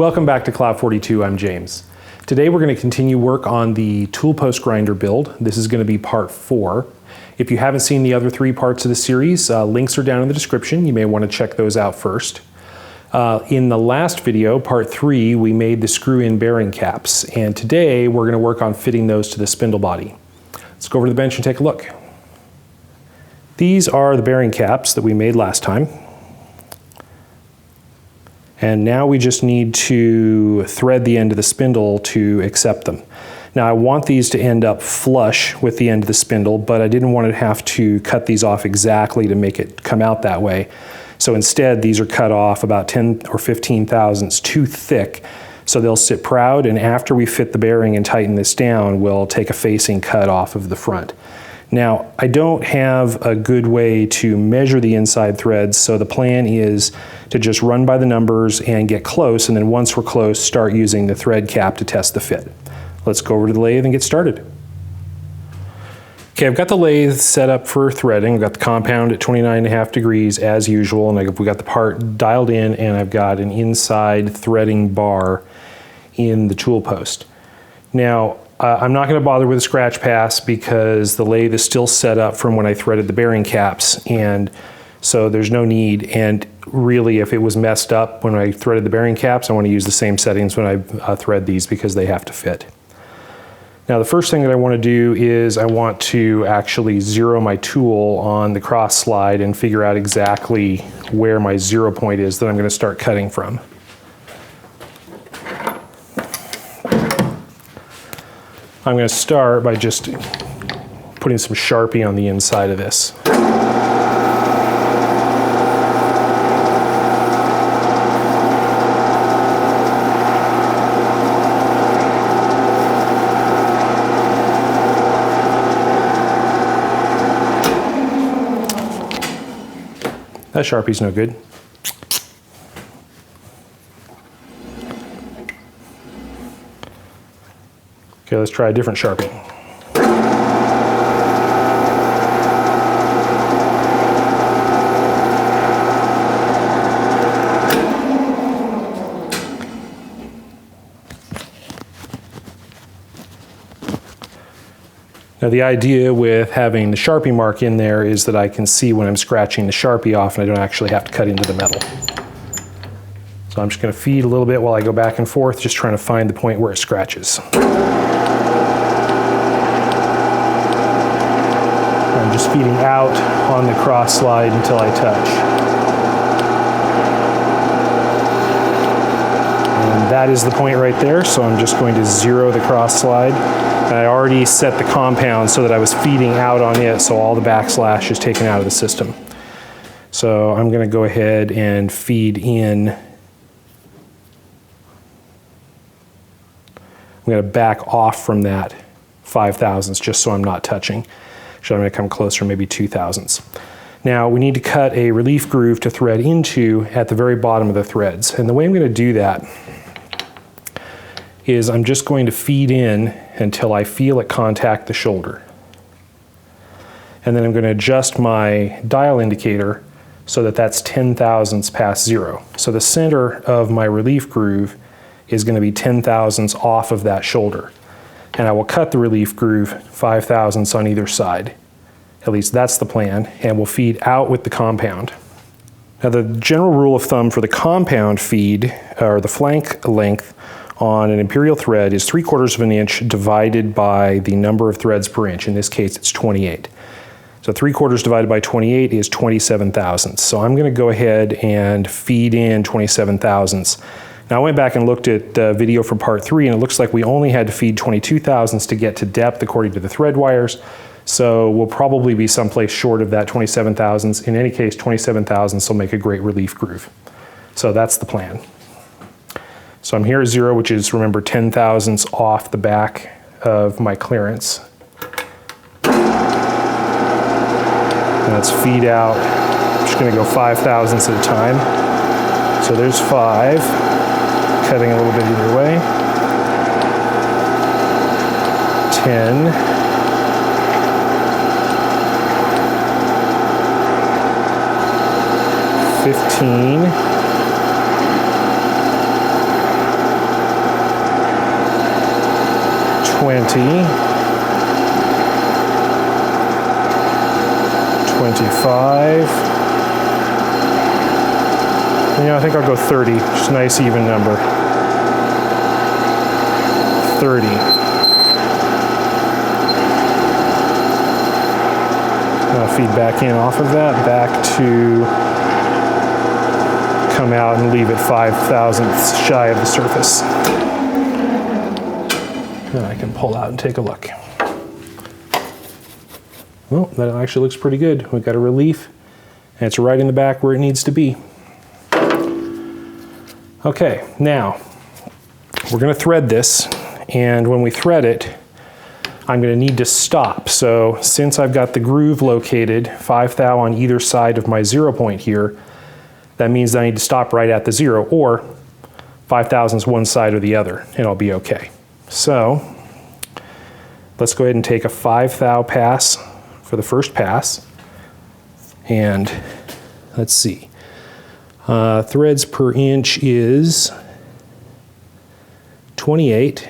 Welcome back to Cloud 42, I'm James. Today we're going to continue work on the Toolpost grinder build. This is going to be part 4. If you haven't seen the other 3 parts of the series, links are down in the description. You may want to check those out first. In the last video, part 3, we made the screw-in bearing caps, and today we're going to work on fitting those to the spindle body. Let's go over to the bench and take a look. These are the bearing caps that we made last time. And now we just need to thread the end of the spindle to accept them. Now I want these to end up flush with the end of the spindle, but I didn't want to have to cut these off exactly to make it come out that way. So instead, these are cut off about 10 or 15 thousandths too thick, so they'll sit proud, and after we fit the bearing and tighten this down, we'll take a facing cut off of the front. Now, I don't have a good way to measure the inside threads, so the plan is to just run by the numbers and get close, and then once we're close, start using the thread cap to test the fit. Let's go over to the lathe and get started. Okay, I've got the lathe set up for threading. I've got the compound at 29.5 degrees as usual, and we've got the part dialed in, and I've got an inside threading bar in the tool post. Now, I'm not going to bother with a scratch pass because the lathe is still set up from when I threaded the bearing caps, and so there's no need. And really, if it was messed up when I threaded the bearing caps, I want to use the same settings when I thread these because they have to fit. Now, the first thing that I want to do is I want to actually zero my tool on the cross slide and figure out exactly where my 0 point is that I'm going to start cutting from. I'm going to start by just putting some Sharpie on the inside of this. That Sharpie's no good. Okay, let's try a different Sharpie. Now the idea with having the Sharpie mark in there is that I can see when I'm scratching the Sharpie off and I don't actually have to cut into the metal. So I'm just going to feed a little bit while I go back and forth, just trying to find the point where it scratches. I'm just feeding out on the cross slide until I touch. And that is the point right there, so I'm just going to zero the cross slide. And I already set the compound so that I was feeding out on it, so all the backslash is taken out of the system. So I'm going to go ahead and feed in. I'm going to back off from that 5 thousandths just so I'm not touching. So I'm going to come closer, maybe 2 thousandths. Now we need to cut a relief groove to thread into at the very bottom of the threads. And the way I'm going to do that is I'm just going to feed in until I feel it contact the shoulder. And then I'm going to adjust my dial indicator so that that's 10 thousandths past 0. So the center of my relief groove is going to be 10 thousandths off of that shoulder. And I will cut the relief groove 5 thousandths on either side. At least that's the plan, and we'll feed out with the compound. Now the general rule of thumb for the compound feed, or the flank length on an imperial thread, is 3/4 of an inch divided by the number of threads per inch. In this case, it's 28. So 3/4 divided by 28 is 27 thousandths. So I'm going to go ahead and feed in 27 thousandths. Now I went back and looked at the video for part 3, and it looks like we only had to feed 22 thousandths to get to depth according to the thread wires. So we'll probably be someplace short of that 27 thousandths. In any case, 27 thousandths will make a great relief groove. So that's the plan. So I'm here at 0, which is, remember, 10 thousandths off the back of my clearance. And let's feed out. I'm just going to go 5 thousandths at a time. So there's 5, cutting a little bit either way. 10. 15. 20, 25. I think I'll go 30, just a nice even number. 30. I'll feed back in off of that, back to come out and leave it 5/1000ths shy of the surface. And I can pull out and take a look. Well, that actually looks pretty good. We've got a relief, and it's right in the back where it needs to be. Okay, now we're going to thread this, and when we thread it, I'm going to need to stop. So since I've got the groove located 5 thou on either side of my 0 point here, that means that I need to stop right at the 0, or 5/1000ths one side or the other, and I'll be okay. So let's go ahead and take a 5 thou pass for the first pass, and let's see. Threads per inch is 28.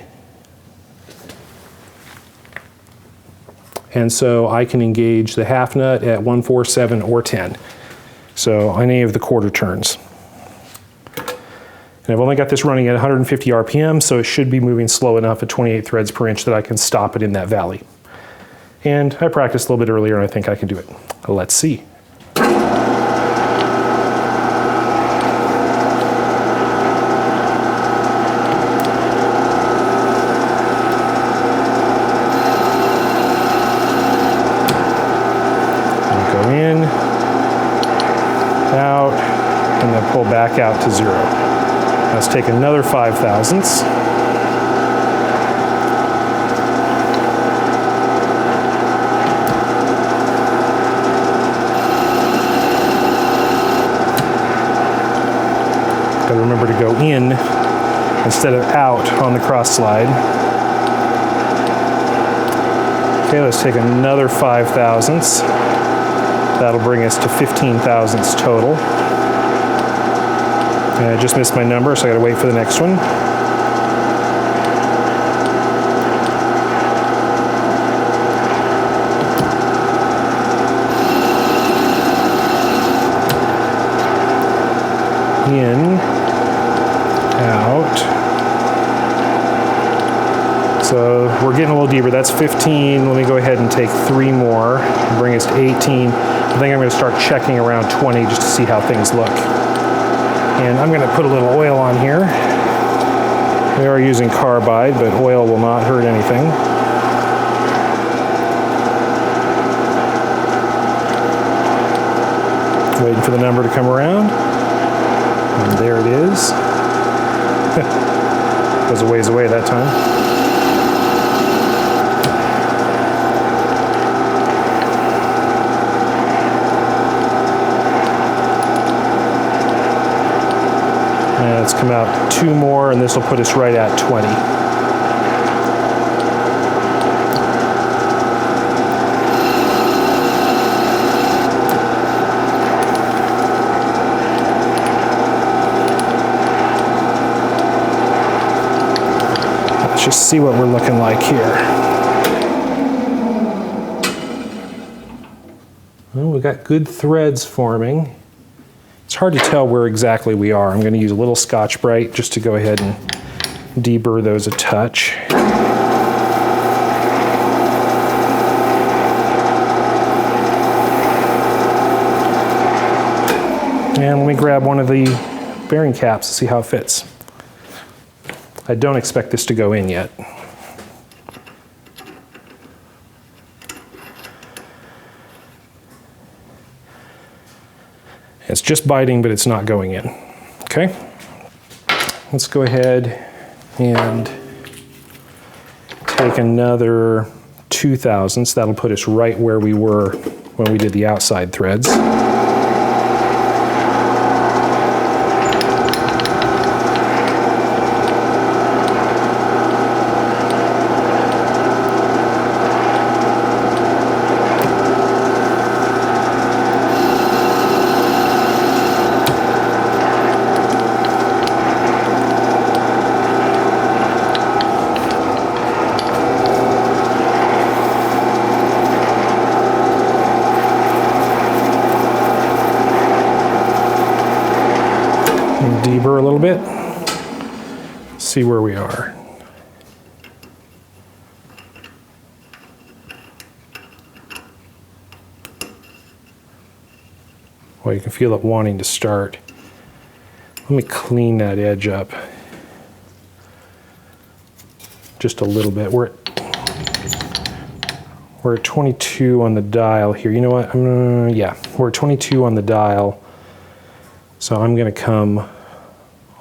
And so I can engage the half nut at 1, 4, 7, or 10. So any of the quarter turns. And I've only got this running at 150 RPM, so it should be moving slow enough at 28 threads per inch that I can stop it in that valley. And I practiced a little bit earlier, and I think I can do it. Let's see. Out, and then pull back out to 0. Let's take another 5/1000ths. Got to remember to go in instead of out on the cross slide. Okay, let's take another 5/1000ths. That'll bring us to 15/1000ths total. And I just missed my number, so I gotta wait for the next one. In, out. So we're getting a little deeper. That's 15. Let me go ahead and take 3 more and bring us to 18. I think I'm going to start checking around 20 just to see how things look. And I'm going to put a little oil on here. We are using carbide, but oil will not hurt anything. Waiting for the number to come around. And there it is. Was a ways away that time. And let's come out 2 more, and this will put us right at 20. Let's just see what we're looking like here. Well, we've got good threads forming. It's hard to tell where exactly we are. I'm going to use a little Scotch-Brite just to go ahead and deburr those a touch. And let me grab one of the bearing caps to see how it fits. I don't expect this to go in yet. It's just biting, but it's not going in. Okay? Let's go ahead and take another 2/1000ths. That'll put us right where we were when we did the outside threads. little bit. See where we are. Well, you can feel it wanting to start. Let me clean that edge up just a little bit. We're at 22 on the dial here. You know what? Yeah, we're at 22 on the dial. So I'm going to come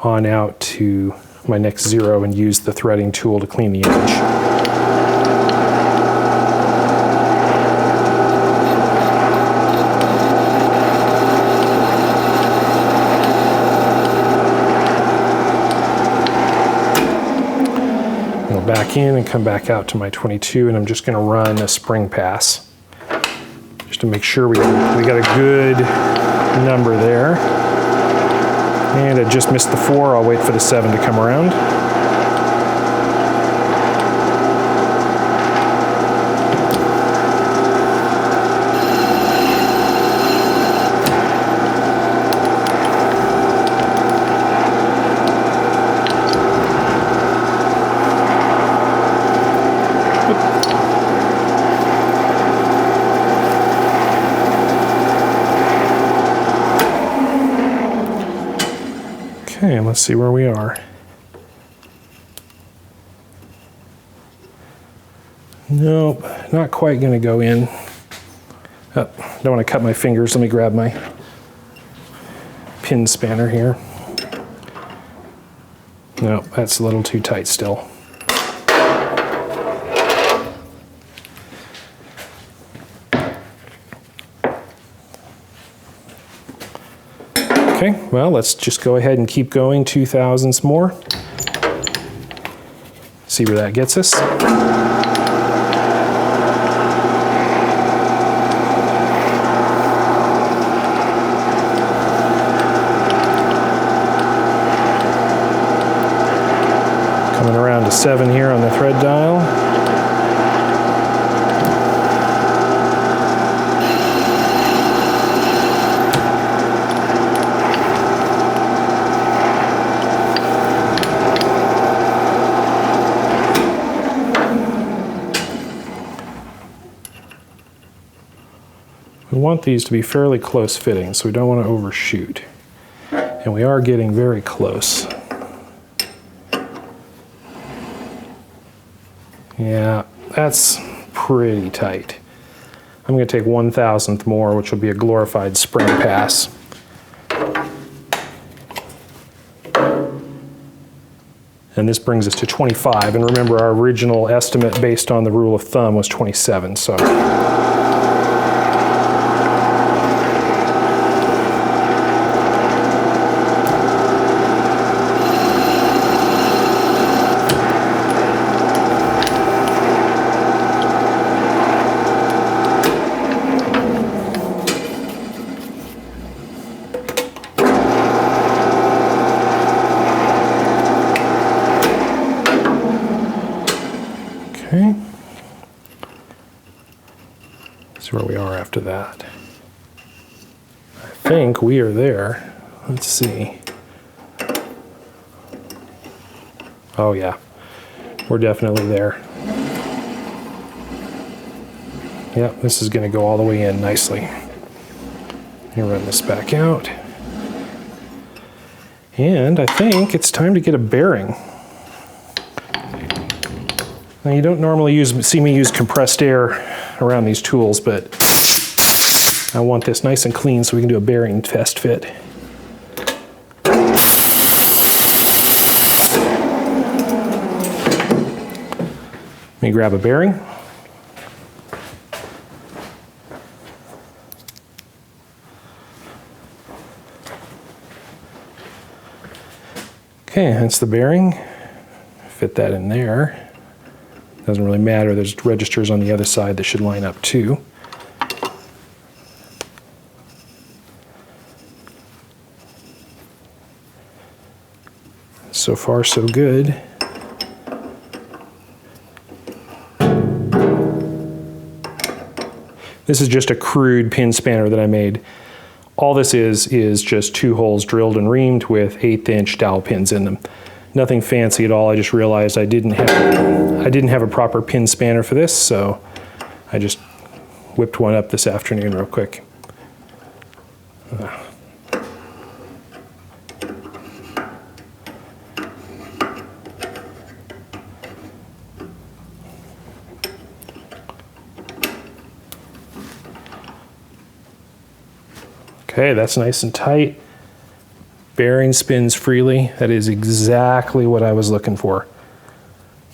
on out to my next 0 and use the threading tool to clean the edge. Back in and come back out to my 22, and I'm just going to run a spring pass just to make sure we got a good number there. And I just missed the 4. I'll wait for the 7 to come around. Okay, let's see where we are. Nope, not quite going to go in. Oh, don't want to cut my fingers. Let me grab my pin spanner here. Nope, that's a little too tight still. Okay, well, let's just go ahead and keep going 2 thousandths more. See where that gets us. Coming around to 7 here on the thread dial. We want these to be fairly close fitting, so we don't want to overshoot. And we are getting very close. Yeah, that's pretty tight. I'm going to take 1 thousandth more, which will be a glorified spring pass. And this brings us to 25. And remember, our original estimate based on the rule of thumb was 27. So. Okay, see where we are after that. I think we are there. Let's see. Oh yeah, we're definitely there. Yep, this is going to go all the way in nicely. Here, run this back out. And I think it's time to get a bearing. Now, you don't normally see me use compressed air around these tools, but I want this nice and clean so we can do a bearing test fit. Let me grab a bearing. Okay, that's the bearing. Fit that in there. Doesn't really matter, there's registers on the other side that should line up too. So far, so good. This is just a crude pin spanner that I made. All this is just 2 holes drilled and reamed with 1/8" dowel pins in them. Nothing fancy at all. I just realized I didn't have a proper pin spanner for this, so I just whipped one up this afternoon real quick. Okay, that's nice and tight. Bearing spins freely. That is exactly what I was looking for.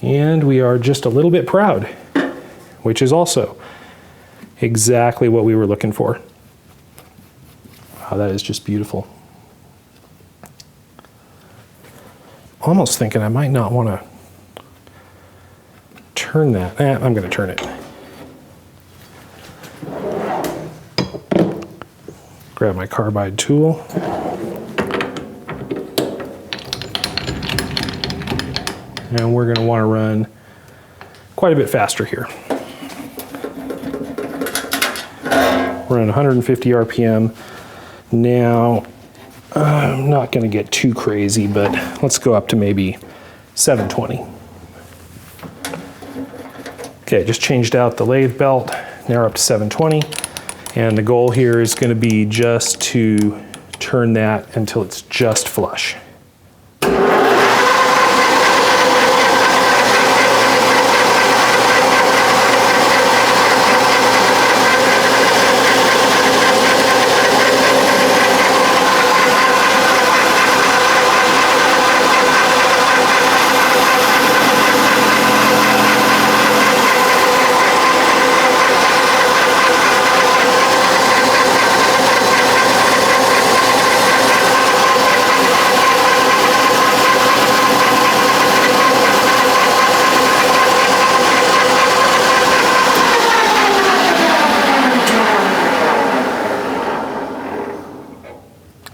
And we are just a little bit proud, which is also exactly what we were looking for. Wow, that is just beautiful. Almost thinking I might not want to turn that. I'm going to turn it. Grab my carbide tool. And we're going to want to run quite a bit faster here. We're at 150 RPM. Now, I'm not going to get too crazy, but let's go up to maybe 720. Okay, just changed out the lathe belt. Now we're up to 720. And the goal here is going to be just to turn that until it's just flush.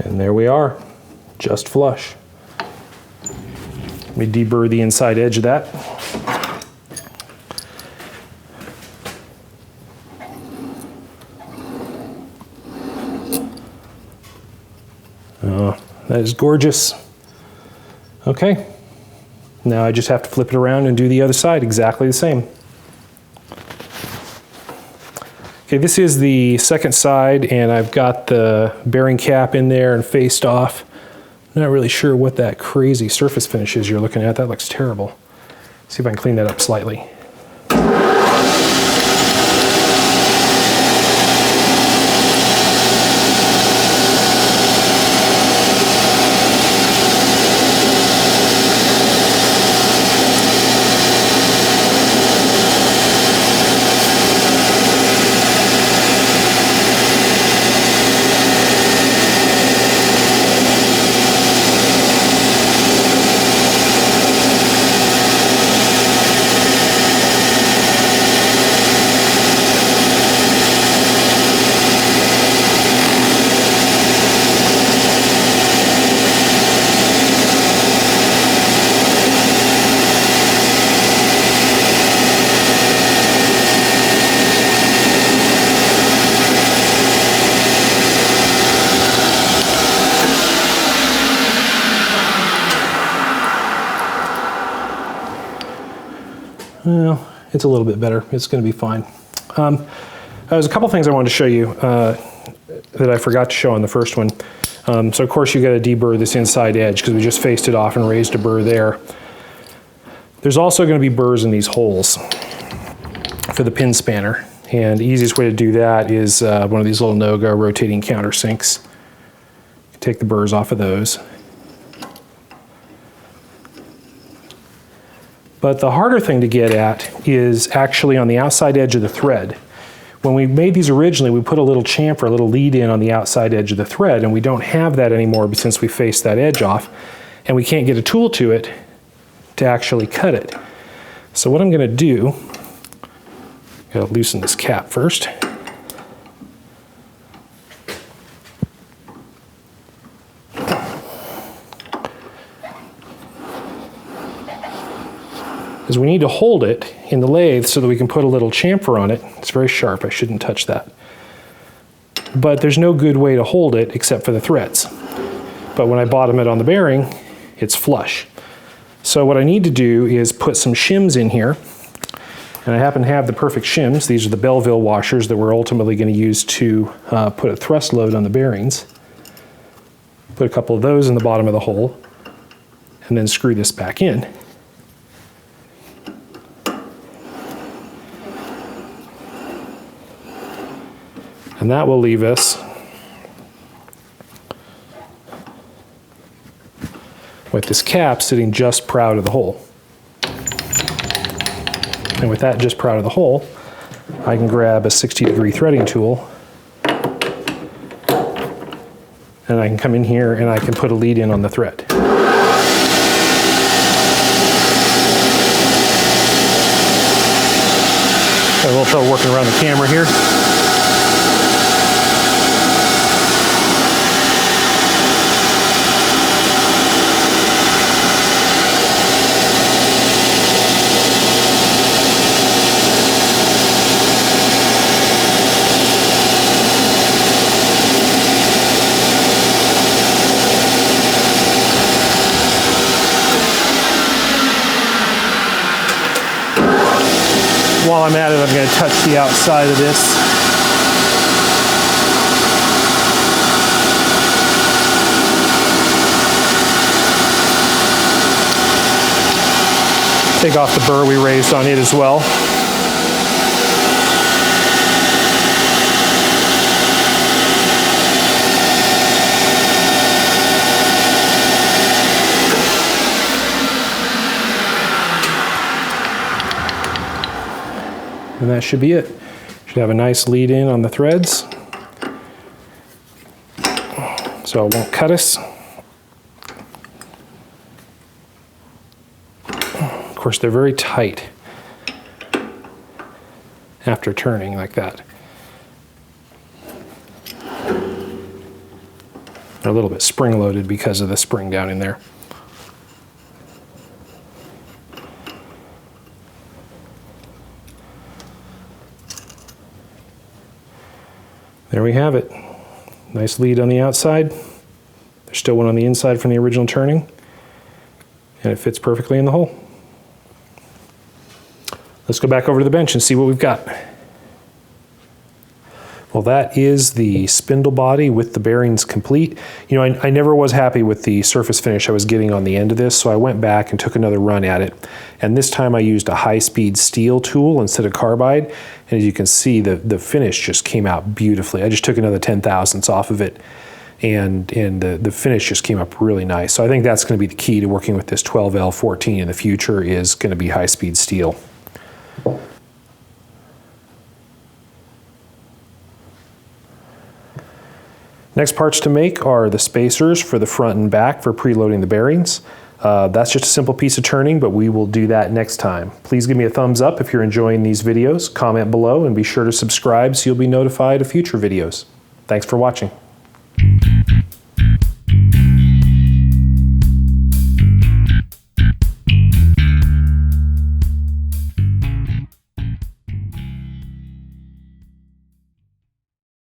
And there we are, just flush. Let me deburr the inside edge of that. That is gorgeous. Okay, now I just have to flip it around and do the other side exactly the same. Okay, this is the second side, and I've got the bearing cap in there and faced off. I'm not really sure what that crazy surface finish is you're looking at. That looks terrible. See if I can clean that up slightly. Well, it's a little bit better. It's going to be fine. There's a couple things I wanted to show you that I forgot to show on the first one. So of course you got to deburr this inside edge because we just faced it off and raised a burr there. There's also going to be burrs in these holes for the pin spanner. And the easiest way to do that is one of these little no-go rotating countersinks. Take the burrs off of those. But the harder thing to get at is actually on the outside edge of the thread. When we made these originally, we put a little chamfer, a little lead in on the outside edge of the thread, and we don't have that anymore since we faced that edge off, and we can't get a tool to it to actually cut it. So what I'm going to do, gotta loosen this cap first. Is we need to hold it in the lathe so that we can put a little chamfer on it. It's very sharp, I shouldn't touch that. but there's no good way to hold it except for the threads. But when I bottom it on the bearing, it's flush. So what I need to do is put some shims in here, and I happen to have the perfect shims. These are the Belleville washers that we're ultimately going to use to put a thrust load on the bearings. Put a couple of those in the bottom of the hole, and then screw this back in. And that will leave us with this cap sitting just proud of the hole. And with that just proud of the hole, I can grab a 60-degree threading tool, and I can come in here and I can put a lead in on the thread. Got a little trouble working around the camera here. While I'm at it, I'm going to touch the outside of this. Take off the burr we raised on it as well. And that should be it. Should have a nice lead in on the threads, so it won't cut us. Of course, they're very tight after turning like that. They're a little bit spring-loaded because of the spring down in there. There we have it. Nice lead on the outside. There's still one on the inside from the original turning, and it fits perfectly in the hole. Let's go back over to the bench and see what we've got. Well, that is the spindle body with the bearings complete. You know, I never was happy with the surface finish I was getting on the end of this, so I went back and took another run at it. And this time I used a high-speed steel tool instead of carbide. And as you can see, the finish just came out beautifully. I just took another 0.010 off of it, and the finish just came up really nice. So I think that's going to be the key to working with this 12L14 in the future, is going to be high-speed steel. Next parts to make are the spacers for the front and back for preloading the bearings. That's just a simple piece of turning, but we will do that next time. Please give me a thumbs up if you're enjoying these videos, comment below, and be sure to subscribe so you'll be notified of future videos. Thanks for watching.